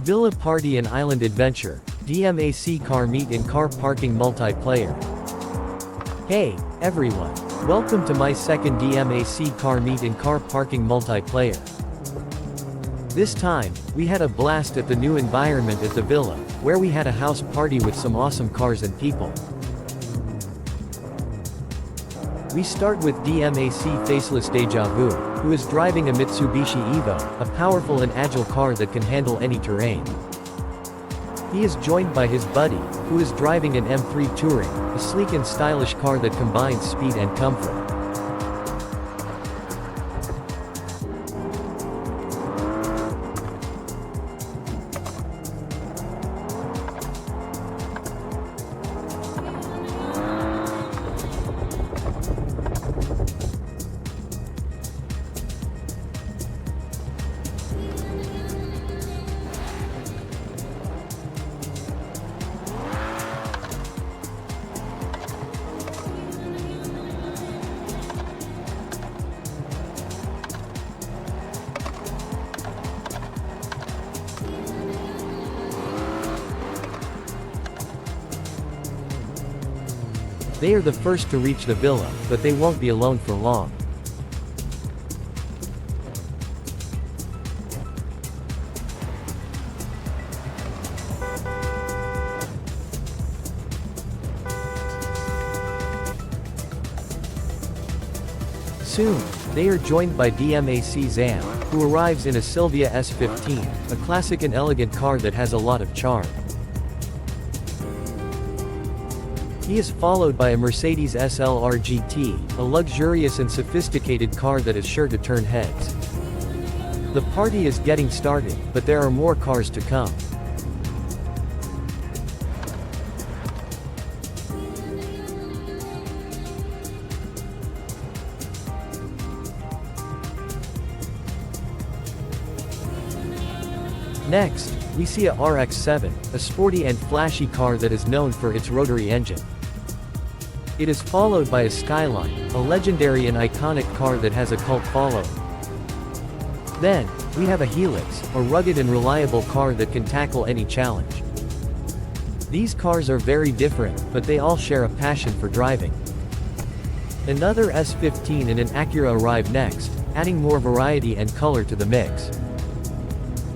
Villa Party and Island Adventure, DMAC Car Meet in Car Parking Multiplayer. Hey, everyone. Welcome to my second DMAC Car Meet in Car Parking Multiplayer. This time, we had a blast at the new environment at the villa, where we had a house party with some awesome cars and people. We start with DMAC Faceless Deja Vu, who is driving a Mitsubishi Evo, a powerful and agile car that can handle any terrain. He is joined by his buddy, who is driving an M3 Touring, a sleek and stylish car that combines speed and comfort. They are the first to reach the villa, but they won't be alone for long. Soon, they are joined by DMAC Zam, who arrives in a Silvia S15, a classic and elegant car that has a lot of charm. He is followed by a Mercedes SLR GT, a luxurious and sophisticated car that is sure to turn heads. The party is getting started, but there are more cars to come. Next, we see a RX-7, a sporty and flashy car that is known for its rotary engine. It is followed by a Skyline, a legendary and iconic car that has a cult following. Then, we have a Helix, a rugged and reliable car that can tackle any challenge. These cars are very different, but they all share a passion for driving. Another S15 and an Acura arrive next, adding more variety and color to the mix.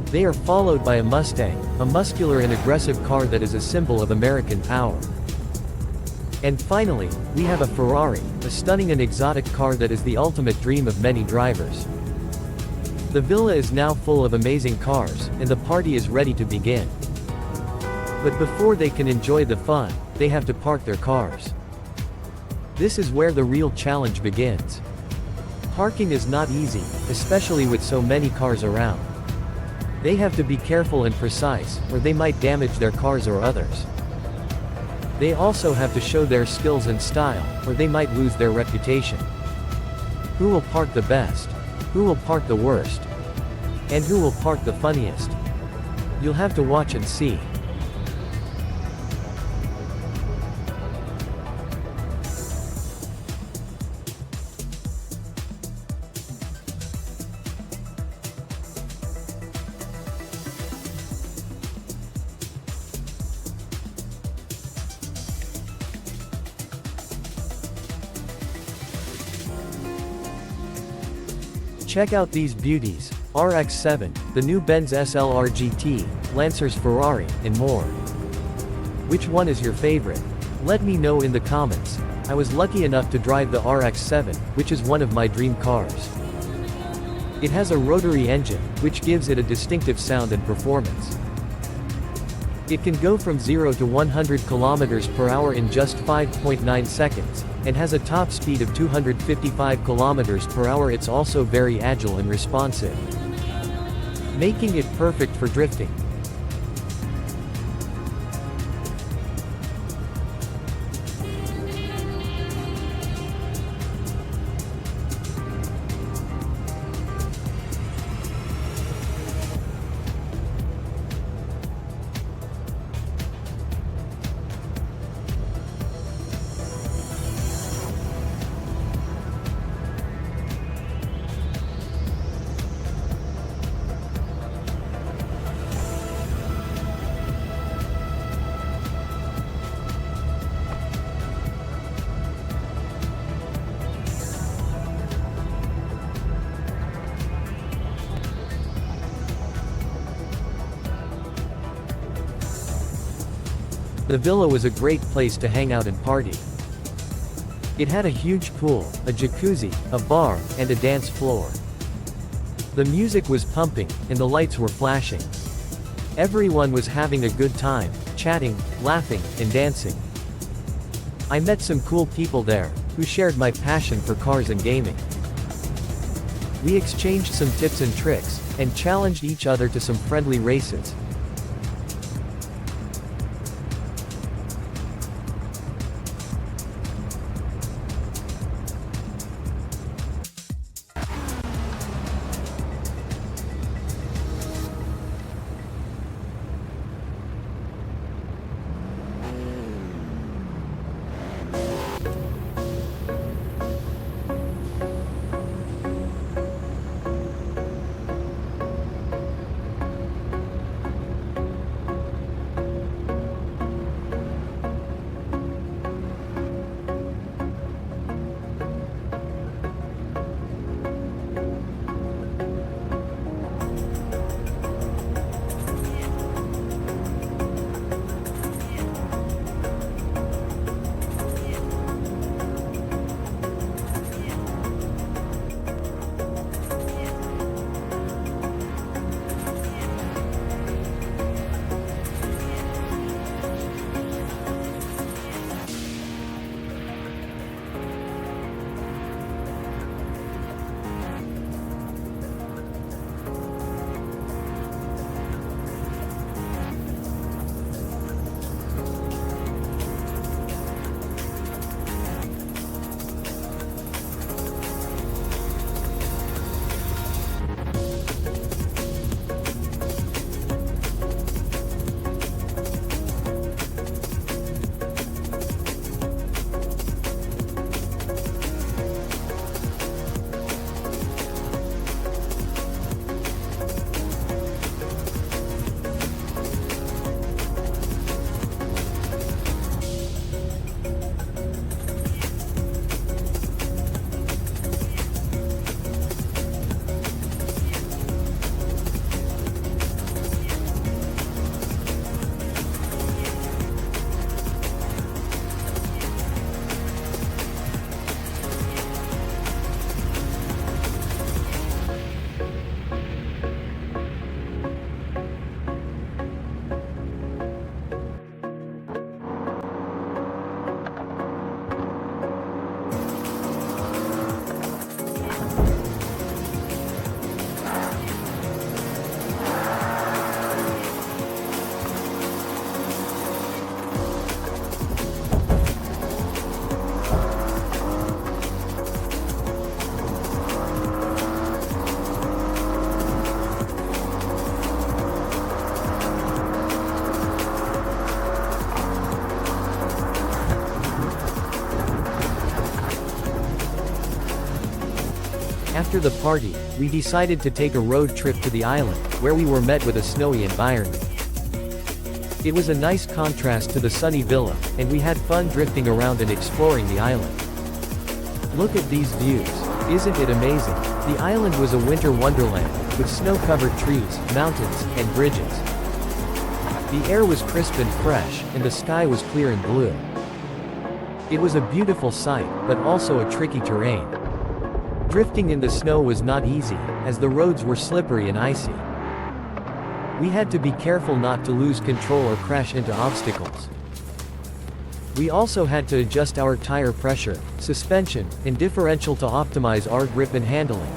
They are followed by a Mustang, a muscular and aggressive car that is a symbol of American power. And finally, we have a Ferrari, a stunning and exotic car that is the ultimate dream of many drivers. The villa is now full of amazing cars, and the party is ready to begin. But before they can enjoy the fun, they have to park their cars. This is where the real challenge begins. Parking is not easy, especially with so many cars around. They have to be careful and precise, or they might damage their cars or others. They also have to show their skills and style, or they might lose their reputation. Who will park the best? Who will park the worst? And who will park the funniest? You'll have to watch and see. Check out these beauties: RX-7, the new Benz SLR GT, Lancer's Ferrari, and more. Which one is your favorite? Let me know in the comments. I was lucky enough to drive the RX-7, which is one of my dream cars. It has a rotary engine, which gives it a distinctive sound and performance. It can go from 0 to 100 km per hour in just 5.9 seconds, and has a top speed of 255 km per hour. It's also very agile and responsive, making it perfect for drifting. The villa was a great place to hang out and party. It had a huge pool, a jacuzzi, a bar, and a dance floor. The music was pumping, and the lights were flashing. Everyone was having a good time, chatting, laughing, and dancing. I met some cool people there, who shared my passion for cars and gaming. We exchanged some tips and tricks, and challenged each other to some friendly races. After the party, we decided to take a road trip to the island, where we were met with a snowy environment. It was a nice contrast to the sunny villa, and we had fun drifting around and exploring the island. Look at these views. Isn't it amazing? The island was a winter wonderland, with snow-covered trees, mountains, and bridges. The air was crisp and fresh, and the sky was clear and blue. It was a beautiful sight, but also a tricky terrain. Drifting in the snow was not easy, as the roads were slippery and icy. We had to be careful not to lose control or crash into obstacles. We also had to adjust our tire pressure, suspension, and differential to optimize our grip and handling.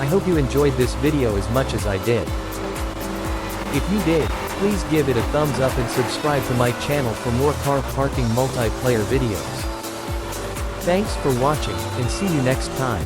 I hope you enjoyed this video as much as I did. If you did, please give it a thumbs up and subscribe to my channel for more car parking multiplayer videos. Thanks for watching, and see you next time.